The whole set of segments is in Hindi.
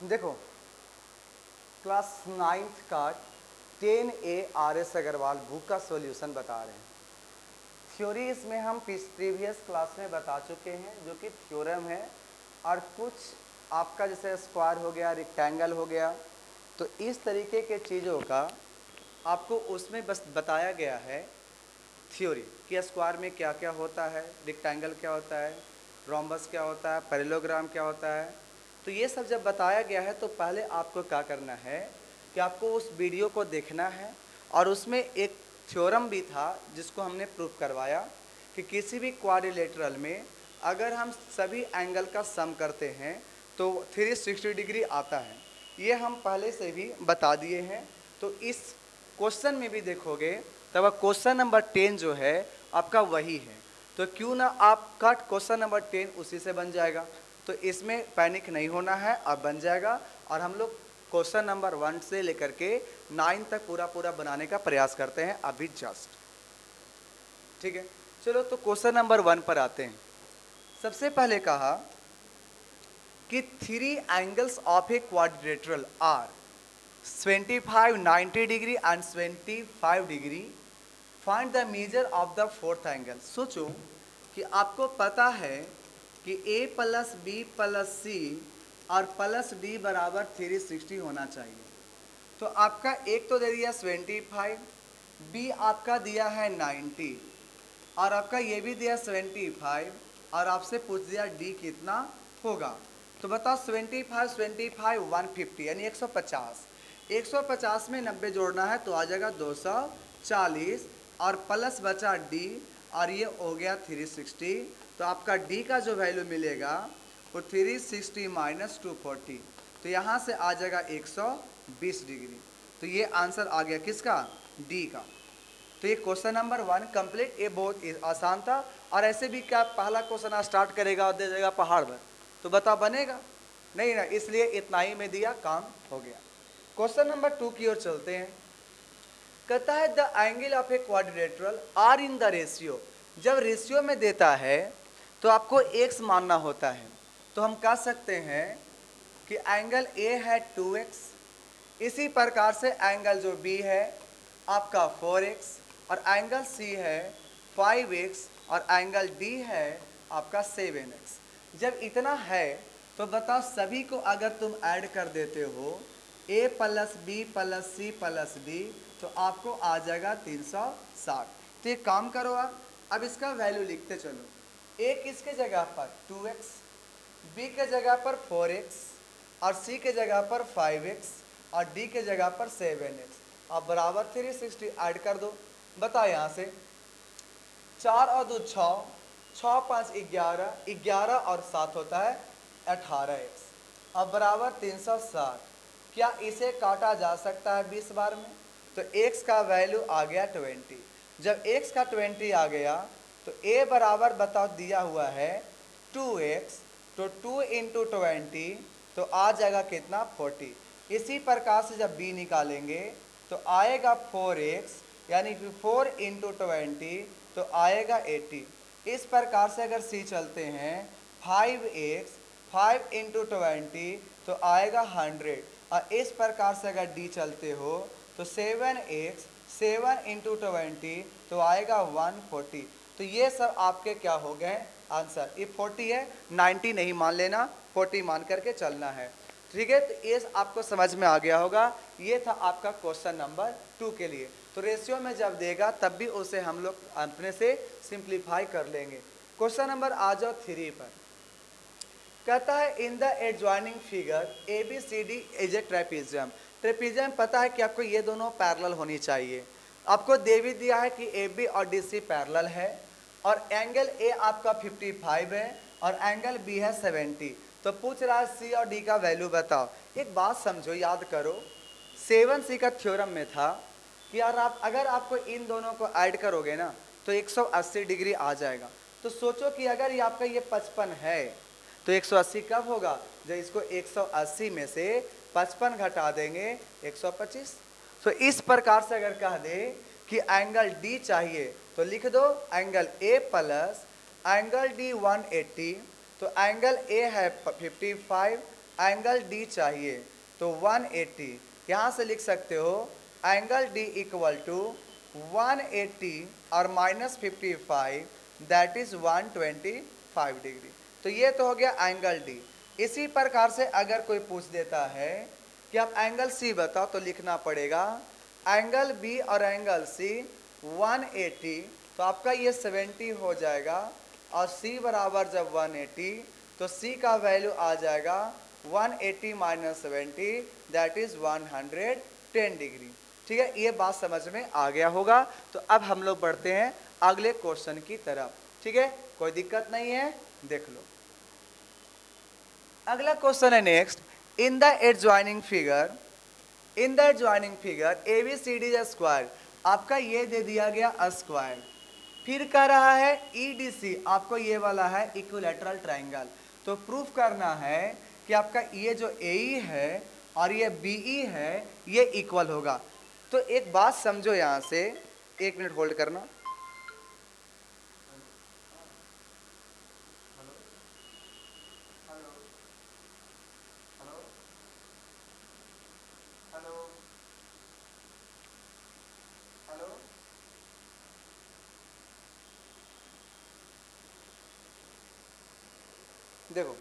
देखो क्लास 9th का 10A RS अग्रवाल बुक का सॉल्यूशन बता रहे हैं। थ्योरी इसमें हम प्रीवियस क्लास में बता चुके हैं जो कि थ्योरम है, और कुछ आपका जैसे स्क्वायर हो गया, रेक्टेंगल हो गया, तो इस तरीके के चीज़ों का आपको उसमें बस बताया गया है थ्योरी कि स्क्वायर में क्या क्या होता है, रेक्टेंगल क्या होता है, रोम्बस क्या होता है, पैरेललोग्राम क्या होता है। तो ये सब जब बताया गया है तो पहले आपको क्या करना है कि आपको उस वीडियो को देखना है, और उसमें एक थ्योरम भी था जिसको हमने प्रूफ करवाया कि किसी भी क्वाड्रिलेटरल में अगर हम सभी एंगल का सम करते हैं तो 360 डिग्री आता है। ये हम पहले से भी बता दिए हैं। तो इस क्वेश्चन में भी देखोगे तब क्वेश्चन नंबर 10 जो है आपका वही है, तो क्यों ना आपका क्वेश्चन नंबर 10 उसी से बन जाएगा। तो इसमें पैनिक नहीं होना है, अब बन जाएगा। और हम लोग क्वेश्चन नंबर 1 से लेकर के 9 तक पूरा बनाने का प्रयास करते हैं अभी जस्ट। ठीक है, चलो तो क्वेश्चन नंबर 1 पर आते हैं। सबसे पहले कहा कि 3 angles of a quadrilateral are 25, 90 degree and 25 degree, find the measure of the fourth angle. सोचो कि आपको पता है कि a plus B plus C और प्लस डी बराबर 360 होना चाहिए। तो आपका एक तो दे दिया 25, बी आपका दिया है 90, और आपका ये भी दिया 75, और आपसे पूछ दिया डी कितना होगा। तो बताओ 25 25 150 यानी 150, 150 में 90 जोड़ना है तो आ जाएगा 240, और प्लस बचा डी, और ये हो गया 360। तो आपका डी का जो वैल्यू मिलेगा वो 360 माइनस 240, तो यहाँ से आ जाएगा 120 डिग्री। तो ये आंसर आ गया किसका, डी का। तो ये क्वेश्चन नंबर 1 कंप्लीट। ये बहुत आसान था, और ऐसे भी क्या पहला क्वेश्चन स्टार्ट करेगा और दे देगा पहाड़ पर, तो बता बनेगा नहीं ना, इसलिए इतना ही में दिया, काम हो गया। क्वेश्चन नंबर 2 की ओर चलते हैं। कहता है the angle of a quadrilateral are in the ratio. जब रेशियो में देता है तो आपको x मानना होता है। तो हम कह सकते हैं कि एंगल A है 2x, इसी प्रकार से एंगल जो B है आपका 4x, और एंगल C है 5x, और एंगल D है आपका 7x। जब इतना है तो बताओ सभी को अगर तुम ऐड कर देते हो a plus B plus C plus D, तो आपको आ जाएगा 360। तो ये काम करो आप, अब इसका वैल्यू लिखते चलो। a किसके जगह पर 2x, b के जगह पर 4x, और c के जगह पर 5x, और d के जगह पर 7x। अब बराबर 360 ऐड कर दो। बताओ यहाँ से 4 और 2 6, 6 5 11, 11 और 7 होता है 18x। अब बराबर 360। क्या इसे काटा जा सकता है 20 बार में? तो x का वैल्यू आ गया 20। जब x का 20 आ गया तो a बराबर बताओ दिया हुआ है 2x, तो 2 इंटू 20 तो आ जाएगा कितना 40। इसी प्रकार से जब b निकालेंगे तो आएगा 4x, यानी कि 4 इंटू 20 तो आएगा 80। इस प्रकार से अगर c चलते हैं 5x, 5 इंटू 20 तो आएगा 100, और इस प्रकार से अगर d चलते हो तो 7x, 7 इंटू 20 तो आएगा 140। तो ये सब आपके क्या हो गए आंसर। ये 40 है, 90 नहीं मान लेना, 40 मान करके चलना है। ठीक है, तो ये आपको समझ में आ गया होगा। ये था आपका क्वेश्चन नंबर 2 के लिए। तो रेशियो में जब देगा तब भी उसे हम लोग अपने से सिंप्लीफाई कर लेंगे। क्वेश्चन नंबर आ जाओ 3 पर। कहता है in the adjoining figure A B C D is a trapezium. Trapezium पता है कि आपको ये दोनों पैरेलल होनी चाहिए। आपको दे भी दिया है कि ए बी और डी सी पैरेलल है, और एंगल ए आपका 55 है और एंगल बी है 70। तो पूछ रहा है सी और डी का वैल्यू बताओ। एक बात समझो, याद करो 7C का थ्योरम में था कि यार आप अगर आपको इन दोनों को ऐड करोगे ना तो 180 डिग्री आ जाएगा। तो सोचो कि अगर ये आपका ये 55 है तो 180 कब होगा, जब इसको 180 में से 55 घटा देंगे 125। तो इस प्रकार से अगर कह दे कि एंगल डी चाहिए तो लिख दो angle A plus angle D 180। तो एंगल ए है 55 एंगल डी चाहिए तो 180, यहाँ से लिख सकते हो एंगल डी इक्वल टू 180 और -55 दैट इज 125 डिग्री। तो ये तो हो गया एंगल डी। इसी प्रकार से अगर कोई पूछ देता है कि आप एंगल सी बताओ तो लिखना पड़ेगा एंगल बी और एंगल सी 180, तो आपका ये 70 हो जाएगा और सी बराबर जब 180 तो सी का वैल्यू आ जाएगा 180 - 70 दैट इज 110 डिग्री। ठीक है, ये बात समझ में आ गया होगा। तो अब हम लोग बढ़ते हैं अगले क्वेश्चन की तरफ। ठीक है, कोई दिक्कत नहीं है, देख लो। अगला क्वेश्चन है next, in the adjoining figure ABCD square, आपका ये दे दिया गया स्क्वायर, फिर कह रहा है EDC, आपको ये वाला है इक्विलैटरल ट्रायंगल। तो प्रूफ करना है कि आपका ये जो AE है और ये BE है ये इक्वल होगा। तो एक बात समझो, यहाँ से 1 मिनट होल्ड करना। देखो,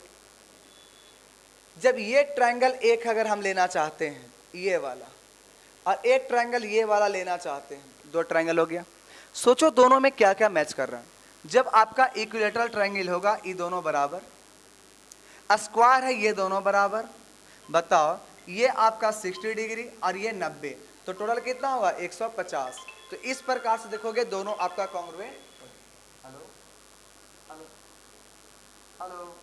जब ये ट्रायंगल एक अगर हम लेना चाहते हैं ये वाला, और एक ट्रायंगल ये वाला लेना चाहते हैं, 2 ट्रायंगल हो गया। सोचो दोनों में क्या क्या मैच कर रहा है। जब आपका इक्विलैटरल ट्रायंगल होगा ये दोनों बराबर, स्क्वायर है ये दोनों बराबर, बताओ ये आपका 60 डिग्री और ये 90, तो टोटल कितना होगा 150। तो इस प्रकार से देखोगे दोनों आपका congruent. Hello hello hello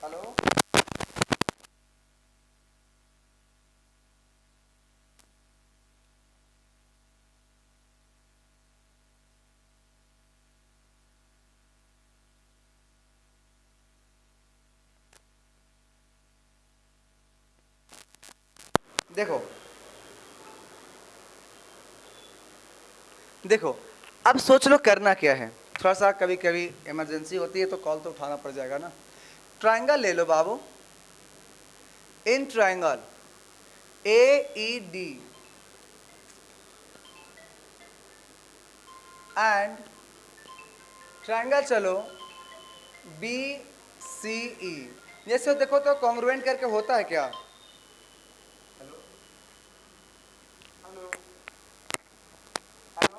hello, देखो देखो, अब सोच लो करना क्या है। थोड़ा सा कभी कभी इमरजेंसी होती है तो कॉल तो उठाना पड़ जाएगा ना। ट्रायंगल ले लो बाबू, in triangle AED and triangle चलो BCE, जैसे देखो तो कॉन्ग्रुएंट करके होता है क्या। हेलो हेलो हेलो,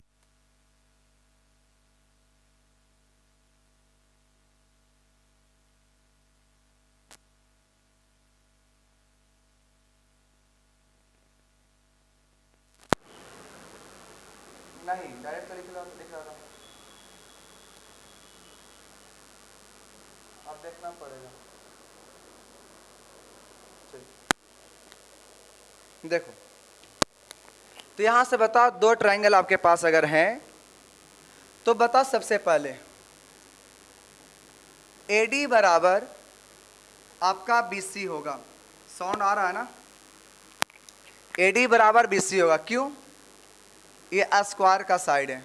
नहीं डायरेक्ट तो लिख रहा था, अब देखना पड़ेगा। देखो, तो यहां से बताओ 2 ट्रायंगल आपके पास अगर हैं तो बता सबसे पहले AD बराबर आपका BC होगा। साउंड आ रहा है ना। AD बराबर BC होगा, क्यों, ये स्क्वायर का साइड है।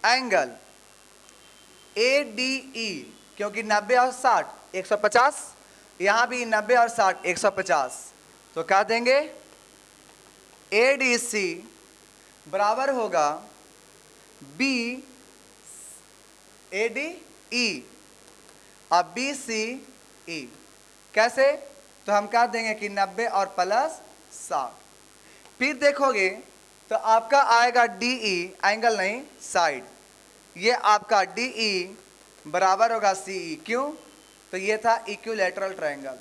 एंगल ADE, क्योंकि 90 और 60 150, यहां भी 90 और 60 150, तो क्या देंगे ADC बराबर होगा ADE और BCE। कैसे, तो हम क्या देंगे कि 90 और प्लस 60। फिर देखोगे तो आपका आएगा DE, एंगल नहीं साइड, ये आपका DE बराबर होगा CE, क्यों, तो ये था इक्विलैटरल ट्रायंगल।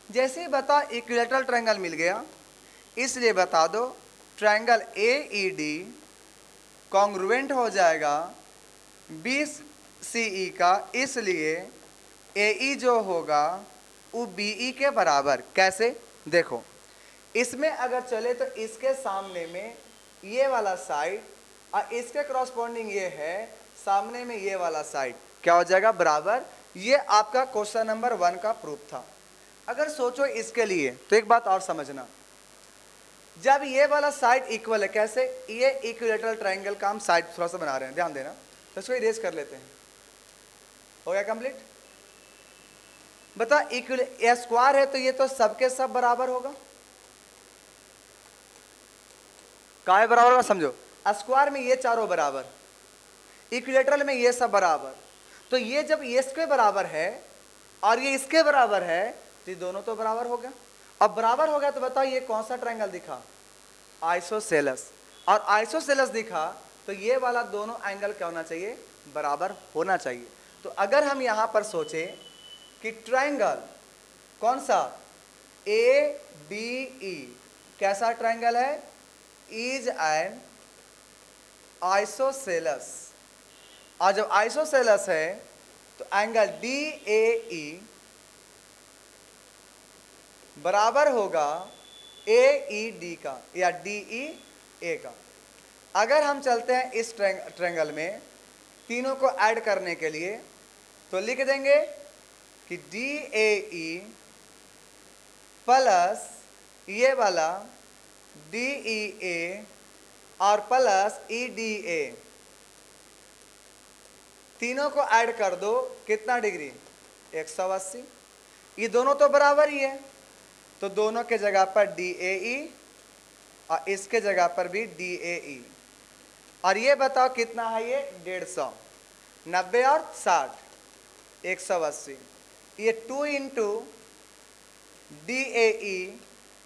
जैसे ही बता इक्विलैटरल ट्रायंगल मिल गया, इसलिए बता दो ट्रायंगल AED कॉन्ग्रुएंट हो जाएगा BCE का, इसलिए AE जो होगा वो BE के बराबर। कैसे, देखो इसमें अगर चले तो इसके सामने में ये वाला साइड और इसके क्रॉसपोंडिंग ये है, सामने में ये वाला साइड क्या हो जाएगा बराबर। ये आपका क्वेश्चन नंबर 1 का प्रूफ था। अगर सोचो इसके लिए तो एक बात और समझना, जब ये वाला साइड इक्वल है, कैसे, ये इक्विलैटरल ट्रायंगल का हम साइड थोड़ा सा बना रहे हैं, ध्यान देना, तो इसको इरेज कर लेते हैं। हो गया कंप्लीट। बता ये स्क्वायर है तो ये तो सबके सब बराबर होगा, काहे बराबर होगा समझो, स्क्वायर में ये चारों बराबर, इक्विलेटरल में ये सब बराबर, तो ये जब ये इसके बराबर है और ये इसके बराबर है तो ये दोनों तो बराबर हो गया। अब बराबर हो गया तो बताओ ये कौन सा ट्रायंगल दिखा, आइसोसेलेस, और आइसोसेलेस दिखा तो ये वाला दोनों एंगल क्या होना चाहिए, बराबर होना चाहिए। तो अगर हम यहां पर सोचे कि ट्रायंगल कौन सा ए बी ई कैसा ट्रायंगल है, इज एन आइसोसेलेस, और जब आइसोसेलेस है तो एंगल डी ए ई बराबर होगा ए ई डी का या डी ई ए का। अगर हम चलते हैं इस ट्रायंगल में तीनों को ऐड करने के लिए तो लिख देंगे कि डी ए ई प्लस ये वाला डी ई ए और प्लस ई डी ए, तीनों को ऐड कर दो कितना डिग्री, 180। ये दोनों तो बराबर ही है तो दोनों के जगह पर डी ए ई और इसके जगह पर भी डी ए ई, और ये बताओ कितना है, ये 150, 90 और 60 180, ये 2 इंटू डी ए ई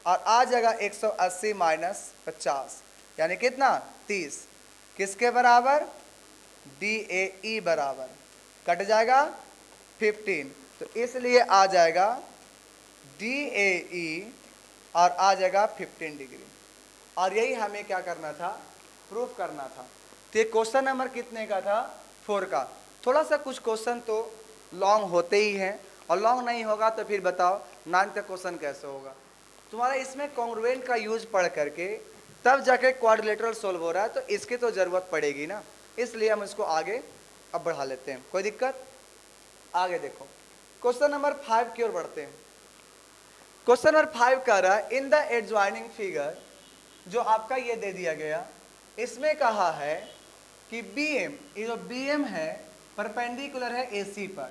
और आ जाएगा 180 माइनस 50 यानी कितना 30, किसके बराबर, डी ए ई बराबर, कट जाएगा 15, तो इसलिए आ जाएगा डी ए ई और आ जाएगा 15 डिग्री। और यही हमें क्या करना था, प्रूफ करना था। तो ये क्वेश्चन नंबर कितने का था, 4 का। थोड़ा सा कुछ क्वेश्चन तो लॉन्ग होते ही हैं, और लॉन्ग नहीं होगा तो फिर बताओ 9th का क्वेश्चन कैसे होगा तुम्हारा। इसमें कॉन्ग्रुएंट का यूज पढ़ करके तब जाके क्वाड्रिलेटरल सोल्व हो रहा है, तो इसकी तो जरूरत पड़ेगी ना, इसलिए हम इसको आगे अब बढ़ा लेते हैं, कोई दिक्कत। आगे देखो क्वेश्चन नंबर 5 की ओर बढ़ते हैं। क्वेश्चन नंबर 5 कह रहा है इन द एडजॉइनिंग फिगर, जो आपका ये दे दिया गया, इसमें कहा है कि बीएम, ये जो बीएम है परपेंडिकुलर है एसी पर,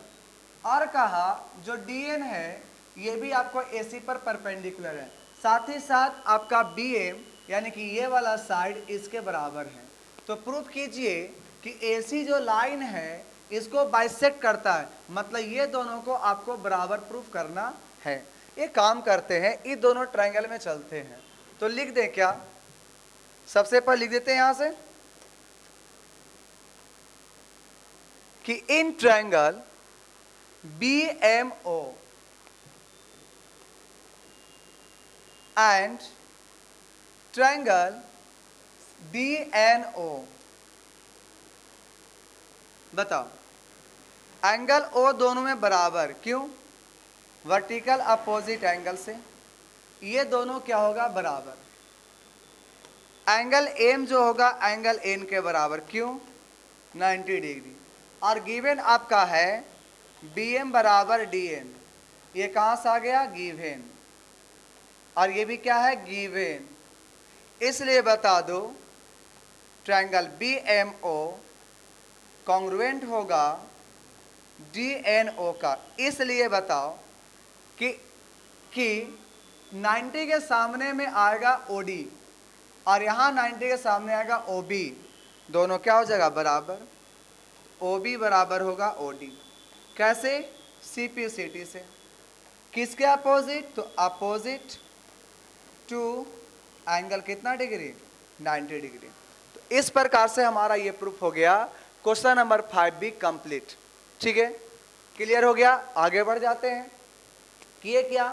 और कहा जो डीएन है ये भी आपको एसी पर परपेंडिकुलर है, साथ ही साथ आपका बीएम यानी कि ये वाला साइड इसके बराबर है। तो प्रूफ कीजिए कि एसी जो लाइन है इसको बाइसेक्ट करता है, मतलब ये दोनों को आपको बराबर प्रूफ करना है। ये काम करते हैं, ये दोनों ट्रायंगल में चलते हैं, तो लिख दें क्या, सबसे पहले लिख देते हैं यहां से कि in triangle BMO and triangle DNO, बताओ एंगल O दोनों में बराबर, क्यों, वर्टिकल अपोजिट एंगल से, ये दोनों क्या होगा बराबर। एंगल M जो होगा एंगल N के बराबर, क्यों, 90 डिग्री। और गिवन आपका है BM बराबर DN, ये कहां से आ गया, गिवन, और ये भी क्या है गिवन, इसलिए बता दो ट्रायंगल BMO कॉन्ग्रुएंट होगा DNO का। इसलिए बताओ कि 90 के सामने में आएगा OD और यहाँ 90 के सामने आएगा OB, दोनों क्या हो जाएगा बराबर, OB बराबर होगा OD। कैसे, CPCT से, किसके अपोजिट, तो अपोजिट टू एंगल कितना डिग्री, 90 डिग्री। तो इस प्रकार से हमारा ये प्रूफ हो गया क्वेश्चन नंबर 5 भी कंप्लीट। ठीक है, क्लियर हो गया। आगे बढ़ जाते हैं। किए क्या,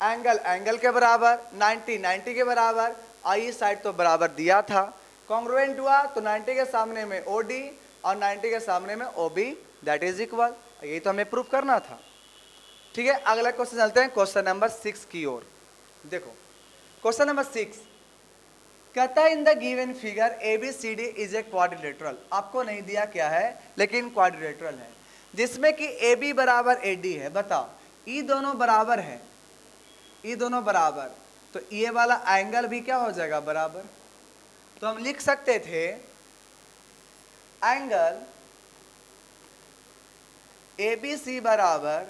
एंगल के बराबर, 90 के बराबर, आई साइड तो बराबर दिया था, कॉन्ग्रुएंट हुआ तो 90 के सामने में OD और 90 के सामने में OB, दैट इज इक्वल। यही तो हमें प्रूफ करना था। ठीक है, अगला क्वेश्चन चलते हैं क्वेश्चन नंबर 6 की ओर। देखो क्वेश्चन नंबर 6 कहता है in the given figure ABCD is a quadrilateral, आपको नहीं दिया क्या है लेकिन क्वाड्रिलेटरल है, जिसमें कि AB बराबर AD है। बताओ ये दोनों बराबर है, ये दोनों बराबर, तो ये वाला एंगल भी क्या हो जाएगा बराबर। तो हम लिख सकते थे एंगल ABC बराबर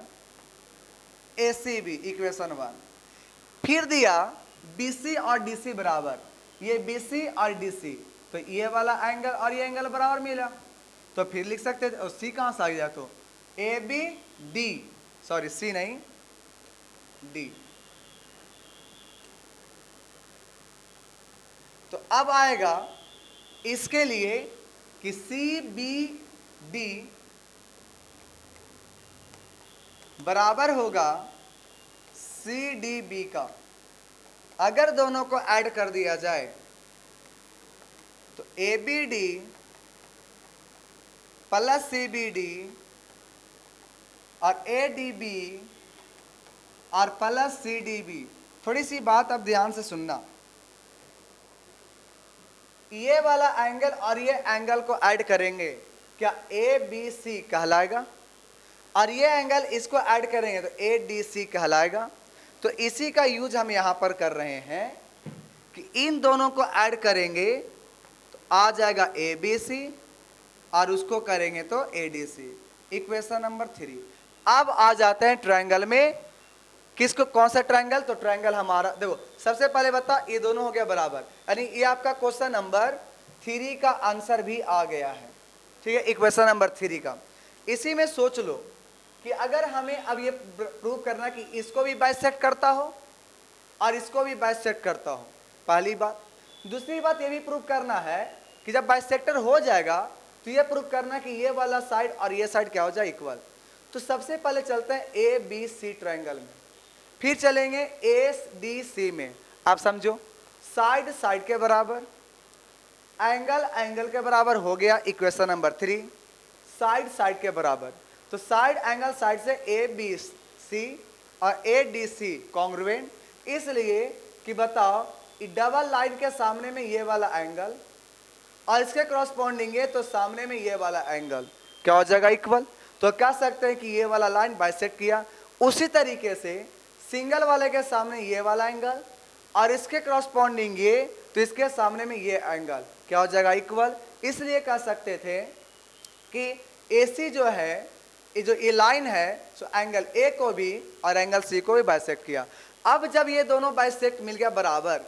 ACB, इक्वेशन 1। फिर दिया BC और DC बराबर, ये BC और DC, तो ये वाला एंगल और ये एंगल बराबर मिला, तो फिर लिख सकते थे। और C कहाँ से आ गया, तो ABD, सॉरी C नहीं D। तो अब आएगा इसके लिए कि CBD बराबर होगा CDB का। अगर दोनों को ऐड कर दिया जाए तो ABD प्लस CBD और ADB और प्लस CDB। थोड़ी सी बात अब ध्यान से सुनना, ये वाला एंगल और ये एंगल को ऐड करेंगे, क्या ABC कहलाएगा, और ये एंगल इसको ऐड करेंगे तो ADC कहलाएगा। तो इसी का यूज हम यहां पर कर रहे हैं कि इन दोनों को ऐड करेंगे तो आ जाएगा ABC और उसको करेंगे तो ADC, इक्वेशन नंबर 3। अब आ जाते हैं ट्रायंगल में, किसको, कौन सा ट्रायंगल, तो ट्रायंगल हमारा देखो, सबसे पहले बता ये दोनों हो गया बराबर, यानी ये आपका क्वेश्चन नंबर 3 का आंसर भी आ गया है, ठीक है, इक्वेशन नंबर 3 का। इसी में सोच लो कि अगर हमें अब ये प्रूव करना कि इसको भी बाइसेक्ट करता हो और इसको भी बाइसेक्ट करता हो, पहली बात। दूसरी बात ये भी प्रूव करना है कि जब बाइसेक्टर हो जाएगा तो ये प्रूव करना कि ये वाला साइड और ये साइड क्या हो जाए, इक्वल। तो सबसे पहले चलते हैं ABC ट्रायंगल में, फिर चलेंगे ADC में। आप समझो, साइड साइड के बराबर, एंगल एंगल के बराबर हो गया, इक्वेशन नंबर 3। साइड साइड के बराबर, तो साइड एंगल साइड से ABC और ADC कॉन्ग्रुएंट, इसलिए कि बताओ डबल लाइन के सामने में ये वाला एंगल और इसके क्रॉसपोंडिंग है तो सामने में ये वाला एंगल क्या हो जाएगा, इक्वल। तो कह सकते हैं कि ये वाला लाइन बाइसेक्ट किया। उसी तरीके से सिंगल वाले के सामने ये वाला एंगल और इसके क्रॉसपोंडिंग ये, तो इसके सामने में ये एंगल क्या हो जाएगा, इक्वल। इसलिए कह सकते थे कि AC जो है, ये लाइन है, सो एंगल A को भी और एंगल C को भी बाइसेक्ट किया। अब जब ये दोनों बाइसेक्ट मिल गया बराबर,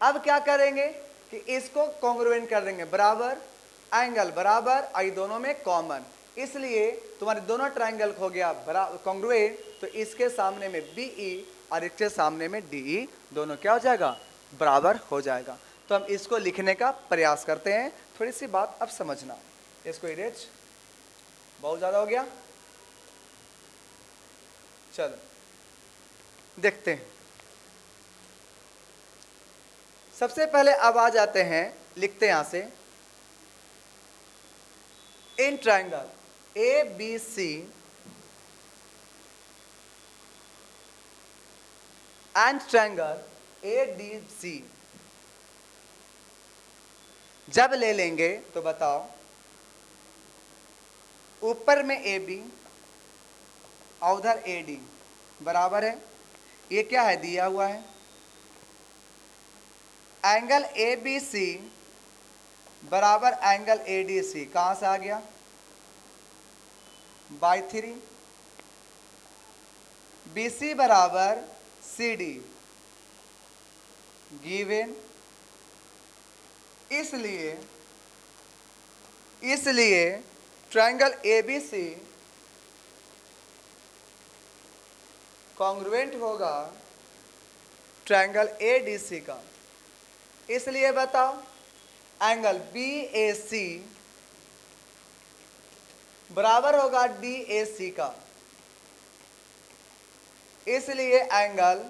अब क्या करेंगे कि इसको कॉन्ग्रुएंट कर देंगे, बराबर एंगल बराबर, और दोनों में कॉमन, इसलिए तुम्हारे दोनों ट्रायंगल हो गया कॉन्ग्रुएंट। तो इसके सामने में BE और इसके सामने में DE दोनों क्या हो जाएगा, बराबर हो जाएगा। तो हम इसको लिखने का प्रयास करते हैं। थोड़ी सी बात अब समझना, इसको इरेज, बहुत ज्यादा हो गया, चलो देखते हैं। सबसे पहले अब आ जाते हैं, लिखते हैं यहां से, in triangle ABC and triangle ADC जब ले लेंगे तो बताओ, ऊपर में AB और उधर AD बराबर है, ये क्या है, दिया हुआ है। एंगल ABC बराबर एंगल ADC कहां से आ गया, बाय 3। BC बराबर CD गिवन, इसलिए ट्रायंगल ABC कॉन्ग्रुएंट होगा ट्रायंगल ADC का। इसलिए बताओ एंगल BAC बराबर होगा DAC का, इसलिए एंगल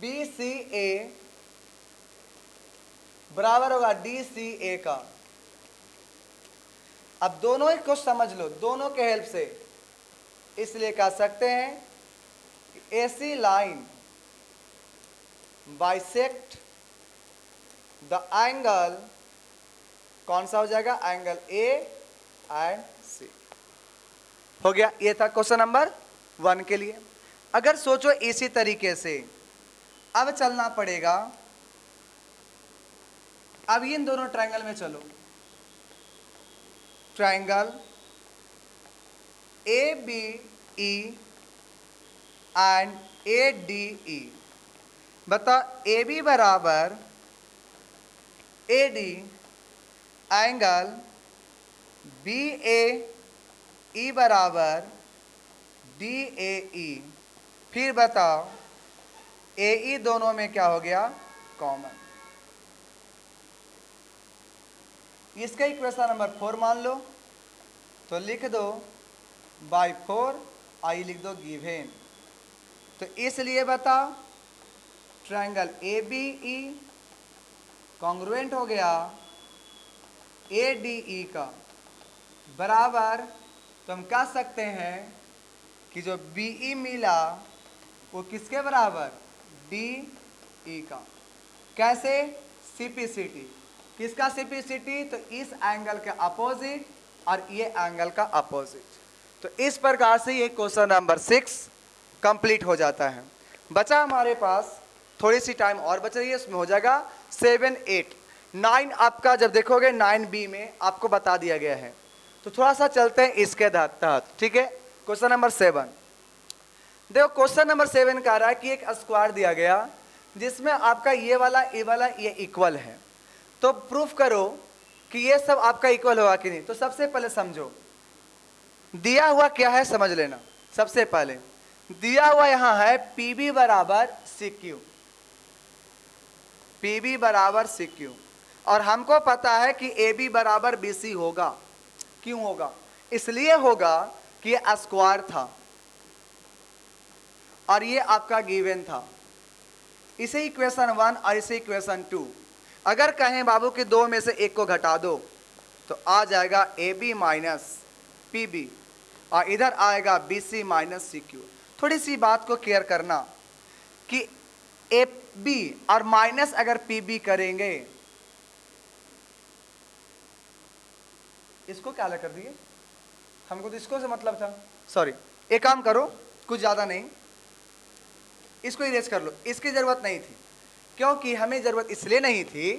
BCA बराबर होगा DCA का। अब दोनों ही को समझ लो, दोनों के हेल्प से, इसलिए कह सकते हैं कि AC line bisect the angle, कौन सा हो जाएगा, एंगल A एंड C। हो गया, ये था क्वेश्चन नंबर 1 के लिए। अगर सोचो इसी तरीके से अब चलना पड़ेगा, अब इन दोनों ट्रायंगल में चलो, triangle A B E and A D E. बता ए बी बराबर A D angle B A E बराबर डी ए ई। फिर बताओ ए ई दोनों में क्या हो गया, कॉमन। इसका इक्वेशन नंबर 4 मान लो, तो लिख दो बाई 4, आई लिख दो गिवन। तो इसलिए बताओ triangle A B E congruent हो गया ए डी ई का, बराबर तो हम कह सकते हैं कि जो बी ई मिला वो किसके बराबर, डी ई का। कैसे, सीपीसीटी। किसका सीपीसीटी, तो इस एंगल के अपोजिट और ये एंगल का अपोजिट। तो इस प्रकार से ये क्वेश्चन नंबर 6 कंप्लीट हो जाता है। बचा हमारे पास थोड़ी सी टाइम और बच रही है, उसमें हो जाएगा 7, 8, 9। आपका जब देखोगे 9B में आपको बता दिया गया है। तो थोड़ा सा चलते हैं इसके तहत, ठीक है। क्वेश्चन नंबर 7 देखो, क्वेश्चन नंबर 7 कह रहा है कि एक स्क्वायर दिया गया जिसमें आपका ये वाला ये इक्वल है। तो प्रूफ करो कि ये सब आपका इक्वल होगा कि नहीं। तो सबसे पहले समझो दिया हुआ क्या है, समझ लेना। सबसे पहले दिया हुआ यहां है PB बराबर CQ, PB बराबर CQ, और हमको पता है कि AB बराबर BC होगा। क्यों होगा, इसलिए होगा कि ये स्क्वायर था और ये आपका गिवन था। इसे इक्वेशन 1 और इसे इक्वेशन 2। अगर कहें बाबू कि दो में से एक को घटा दो तो आ जाएगा AB माइनस PB और इधर आएगा BC माइनस CQ। थोड़ी सी बात को केयर करना कि AB और माइनस अगर PB करेंगे, इसको क्या अलग कर दिए, हमको तो इसको से मतलब था। सॉरी, एक काम करो, कुछ ज़्यादा नहीं, इसको इरेज कर लो। इसकी ज़रूरत नहीं थी, क्योंकि हमें ज़रूरत इसलिए नहीं थी।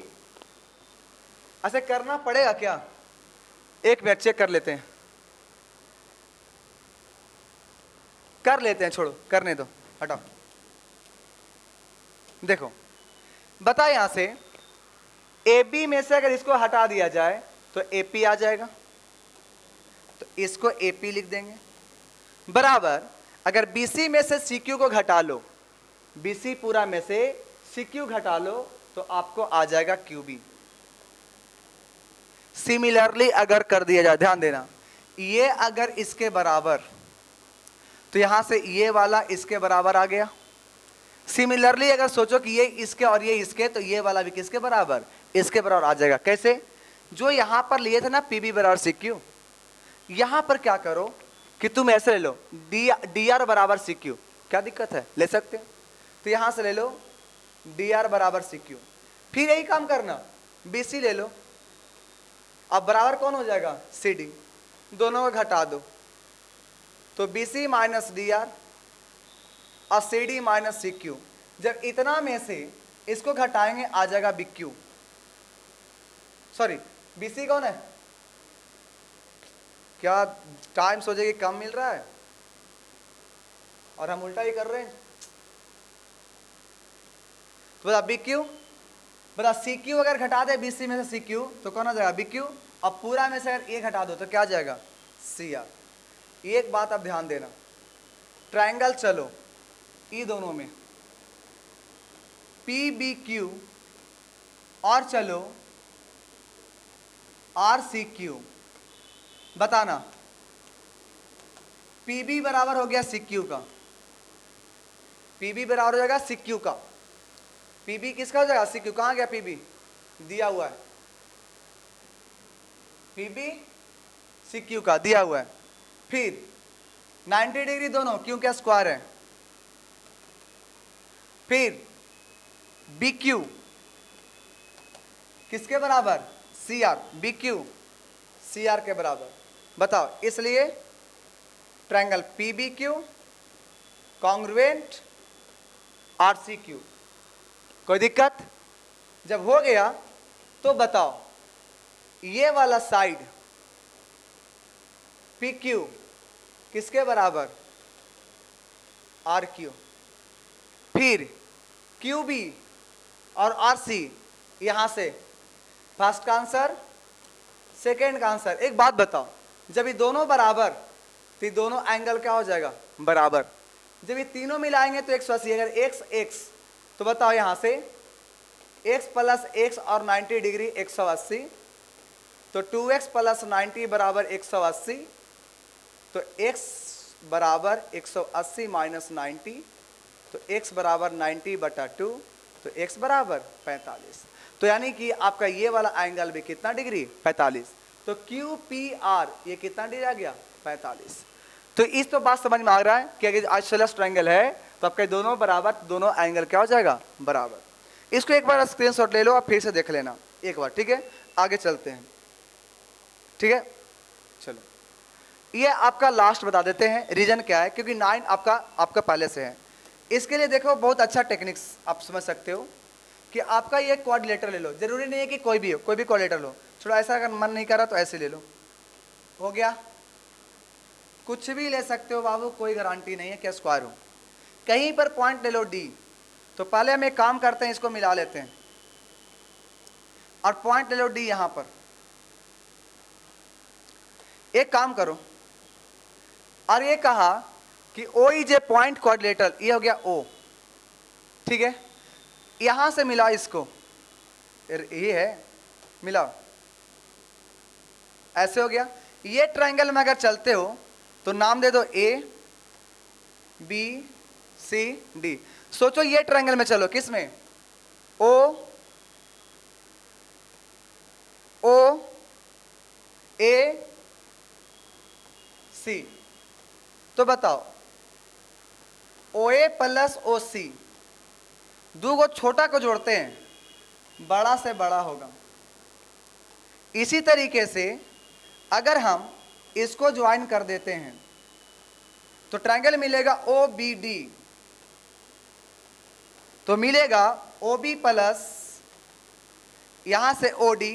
ऐसे करना पड़ेगा क्या, एक मिनट चेक कर लेते हैं, कर लेते हैं, छोड़ो करने दो, हटाओ। देखो बता, यहां से AB में से अगर इसको हटा दिया जाए तो AP आ जाएगा, तो इसको AP लिख देंगे। बराबर अगर BC में से CQ को घटा लो, BC पूरा में से CQ घटा लो, तो आपको आ जाएगा QB। सिमिलरली अगर कर दिया जाए, ध्यान देना, ये अगर इसके बराबर, तो यहां से ये वाला इसके बराबर आ गया। सिमिलरली अगर सोचो कि ये इसके और ये इसके, तो ये वाला भी किसके बराबर, इसके बराबर आ जाएगा। कैसे, जो यहां पर लिए थे ना PB बराबर CQ, यहां पर क्या करो कि तुम ऐसे ले लो DR बराबर CQ। क्या दिक्कत है, ले सकते हैं। तो यहां से ले लो DR बराबर CQ, फिर यही काम करना, BC ले लो, अब बराबर कौन हो जाएगा, CD। दोनों को घटा दो तो BC माइनस DR और CD माइनस CQ। जब इतना में से इसको घटाएंगे आ जाएगा BQ। सॉरी, BC कौन है, क्या टाइम सोचेगी कम मिल रहा है और हम उल्टा ही कर रहे हैं। तो बता BQ, बता CQ अगर घटा दे BC में से CQ तो कौन आ जाएगा, BQ। अब पूरा में से अगर ये घटा दो तो क्या आ जाएगा, CR। एक बात अब ध्यान देना, ट्रायंगल चलो ई दोनों में PBQ और चलो RCQ। बताना PB बराबर हो गया CQ का, PB बराबर हो जाएगा CQ का। PB किसका हो जाएगा, CQ। कहाँ गया PB, दिया हुआ है, PB CQ का दिया हुआ है। फिर 90 डिग्री दोनों, क्यों, क्या स्क्वायर है। फिर BQ किसके बराबर, CR, BQ CR के बराबर। बताओ, इसलिए ट्रायंगल PBQ कॉन्ग्रुएंट RCQ। कोई दिक्कत, जब हो गया तो बताओ ये वाला साइड पी क्यू किसके बराबर, आर क्यू। फिर क्यू बी और आर सी, यहां से फर्स्ट का आंसर, सेकेंड का आंसर। एक बात बताओ, जब ये दोनों बराबर तो ये दोनों एंगल क्या हो जाएगा, बराबर। जब ये तीनों मिलाएंगे तो 180, अगर x x तो बताओ यहां से x प्लस x और 90 डिग्री 180, तो 2x प्लस 90 बराबर 180, तो x बराबर 180 माइनस 90, तो x बराबर 90 बटा 2, तो x बराबर 45। तो यानी कि आपका ये वाला एंगल भी कितना डिग्री, 45। तो क्यू पी आर ये कितना डिग्री आ गया, 45। तो इस तो बात समझ में आ रहा है कि अगर आइसोसेलेस ट्रायंगल है तो आपके दोनों बराबर, दोनों एंगल क्या हो जाएगा, बराबर। इसको एक बार स्क्रीनशॉट ले लो और फिर से देख लेना एक बार, ठीक है। आगे चलते हैं, ठीक है। चलो ये आपका लास्ट बता देते हैं रीजन क्या है, क्योंकि 9 आपका पहले से है। इसके लिए देखो बहुत अच्छा टेक्निक्स आप समझ सकते हो कि आपका ये क्वाड्रिलेटरल ले लो, जरूरी नहीं है कि कोई भी हो, कोई भी क्वाड्रिलेटरल लो। थोड़ा ऐसा अगर मन नहीं कर रहा तो ऐसे ले लो, हो गया। कुछ भी ले सकते हो बाबू, कोई गारंटी नहीं है क्या स्क्वायर हो। कहीं पर पॉइंट ले लो डी, तो पहले हम एक काम करते हैं, इसको मिला लेते हैं और पॉइंट ले लो डी यहां पर। एक काम करो, और ये कहा कि O is a point quadrilateral, ये हो गया ओ, ठीक है। यहां से मिला इसको, ये है मिलाओ, ऐसे हो गया। ये ट्रायंगल में अगर चलते हो तो नाम दे दो ए बी सी डी। सोचो ये ट्रायंगल में चलो, किस में, ओ ओ ए सी। तो बताओ ओ ए प्लस ओ सी, दो को छोटा को जोड़ते हैं, बड़ा से बड़ा होगा। इसी तरीके से अगर हम इसको ज्वाइन कर देते हैं तो ट्रायंगल मिलेगा ओ बी डी, तो मिलेगा ओ बी प्लस यहां से ओ डी,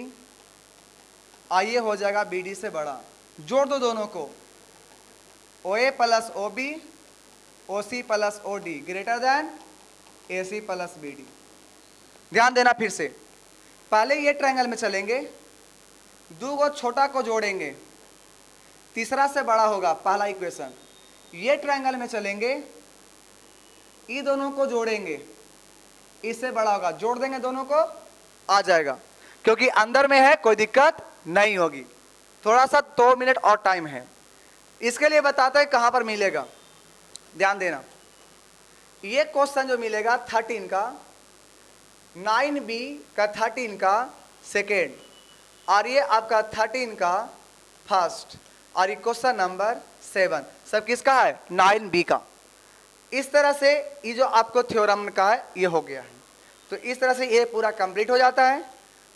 आइए हो जाएगा बी डी से बड़ा। जोड़ दो दोनों को, O A plus O B, O C plus O D greater than A C plus B D. ध्यान देना फिर से, पहले ये ट्रायंगल में चलेंगे, दो को छोटा को जोड़ेंगे, तीसरा से बड़ा होगा, पहला इक्वेशन। ये ट्रायंगल में चलेंगे, ये दोनों को जोड़ेंगे, इससे बड़ा होगा, जोड़ देंगे दोनों को, आ जाएगा। क्योंकि अंदर में है कोई दिक्कत नहीं होगी। थोड़ा सा 2 मिनट और टाइम है, इसके लिए बताते हैं कहां पर मिलेगा। ध्यान देना, ये क्वेश्चन जो मिलेगा 13 का, 9b का 13 का सेकेंड, और ये आपका 13 का फर्स्ट, और ये क्वेश्चन नंबर 7 सब किसका है, 9b का। इस तरह से ये जो आपको थ्योरम का है ये हो गया है। तो इस तरह से ये पूरा कंप्लीट हो जाता है।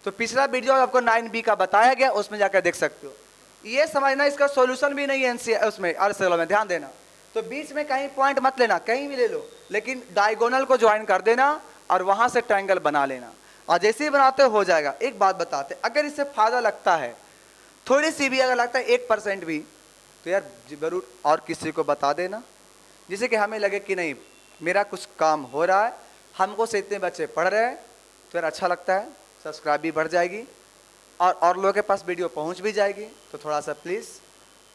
तो पिछला वीडियो आपको 9b का बताया गया, उसमें जाकर देख सकते हो। ये समझना इसका सॉल्यूशन भी नहीं है उसमें आरएसएल में, ध्यान देना। तो बीच में कहीं पॉइंट मत लेना, कहीं भी ले लो, लेकिन डायगोनल को ज्वाइन कर देना और वहां से ट्रायंगल बना लेना, और जैसे ही बनाते हो जाएगा। एक बात बताते, अगर इससे फायदा लगता है थोड़ी सी भी, अगर लगता है 1% भी, तो यार जरूर और किसी को बता देना, जिससे कि हमें लगे कि नहीं मेरा कुछ काम हो रहा है, हमको से इतने बच्चे पढ़ रहे हैं, तो यार अच्छा लगता है, सब्सक्राइब भी बढ़ जाएगी और लोगों के पास वीडियो पहुंच भी जाएगी। तो थोड़ा सा प्लीज़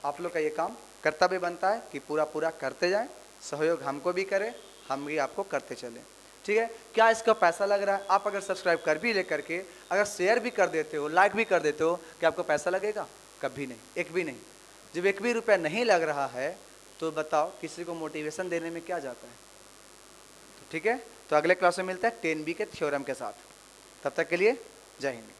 आप लोग का ये काम कर्तव्य बनता है कि पूरा करते जाएं, सहयोग हमको भी करें, हम भी आपको करते चलें, ठीक है। क्या इसका पैसा लग रहा है? आप अगर सब्सक्राइब कर भी ले करके अगर शेयर भी कर देते हो, लाइक भी कर देते हो, क्या आपको पैसा लगेगा? कभी नहीं, एक भी नहीं। जब एक भी रुपया नहीं लग रहा है तो बताओ किसी को मोटिवेशन देने में क्या जाता है। तो ठीक है, तो अगले क्लास में मिलता है 10b के थ्योरम के साथ। तब तक के लिए जय हिंद।